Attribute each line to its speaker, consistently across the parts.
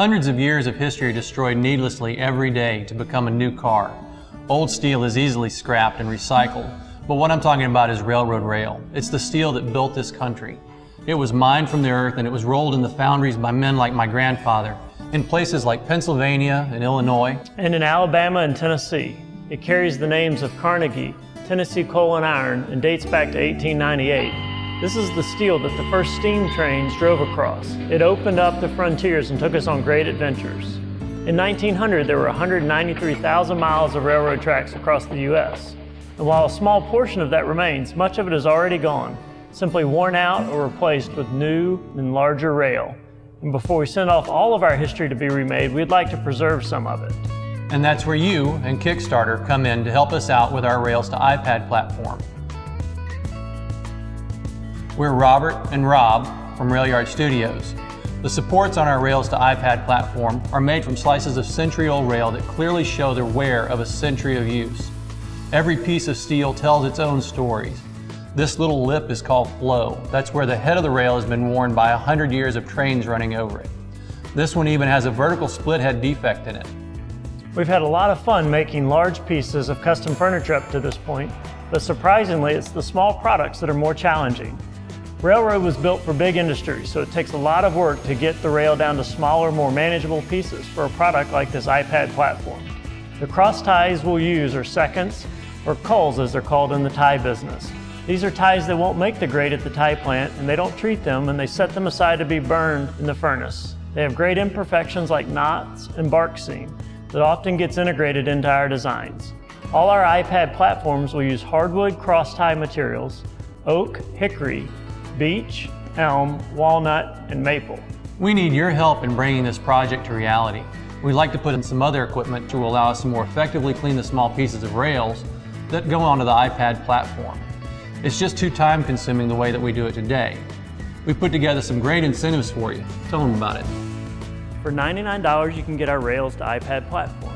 Speaker 1: Hundreds of years of history are destroyed needlessly every day to become a new car. Old steel is easily scrapped and recycled, but what I'm talking about is railroad rail. It's the steel that built this country. It was mined from the earth and it was rolled in the foundries by men like my grandfather in places like Pennsylvania and Illinois.
Speaker 2: And in Alabama and Tennessee. It carries the names of Carnegie, Tennessee Coal and Iron, and dates back to 1898. This is the steel that the first steam trains drove across. It opened up the frontiers and took us on great adventures. In 1900, there were 193,000 miles of railroad tracks across the U.S. And while a small portion of that remains, much of it is already gone, simply worn out or replaced with new and larger rail. And before we send off all of our history to be remade, we'd like to preserve some of it.
Speaker 1: And that's where you and Kickstarter come in to help us out with our Rails to iPad platform. We're Robert and Rob from Railyard Studios. The supports on our Rails to iPad platform are made from slices of century-old rail that clearly show the wear of a century of use. Every piece of steel tells its own stories. This little lip is called flow. That's where the head of the rail has been worn by 100 years of trains running over it. This one even has a vertical split head defect in it.
Speaker 2: We've had a lot of fun making large pieces of custom furniture up to this point, but surprisingly, it's the small products that are more challenging. Railroad was built for big industry, so it takes a lot of work to get the rail down to smaller, more manageable pieces for a product like this iPad platform. The cross ties we'll use are seconds, or culls as they're called in the tie business. These are ties that won't make the grade at the tie plant, and they don't treat them, and they set them aside to be burned in the furnace. They have great imperfections like knots and bark seam that often gets integrated into our designs. All our iPad platforms will use hardwood cross tie materials, oak, hickory, beech, elm, walnut, and maple.
Speaker 1: We need your help in bringing this project to reality. We'd like to put in some other equipment to allow us to more effectively clean the small pieces of rails that go onto the iPad platform. It's just too time consuming the way that we do it today. We put together some great incentives for you. Tell them about it.
Speaker 2: For $99, you can get our Rails to iPad platform.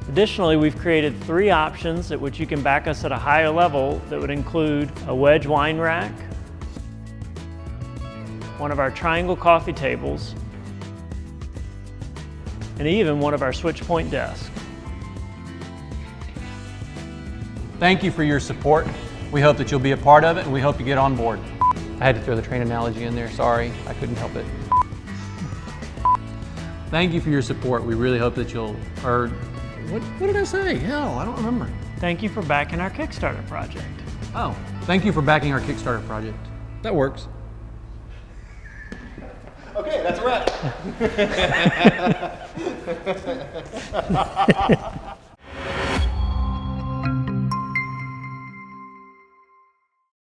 Speaker 2: Additionally, we've created 3 options at which you can back us at a higher level that would include a wedge wine rack, one of our triangle coffee tables, and even one of our switch point desks.
Speaker 1: Thank you for your support. We hope that you'll be a part of it, and we hope you get on board. I had to throw the train analogy in there, sorry, I couldn't help it. Thank you for your support. We really hope that you'll, what did I say? Hell, I don't remember.
Speaker 2: Thank you for backing our Kickstarter project.
Speaker 1: Oh, thank you for backing our Kickstarter project. That works.
Speaker 3: Okay, that's a wrap.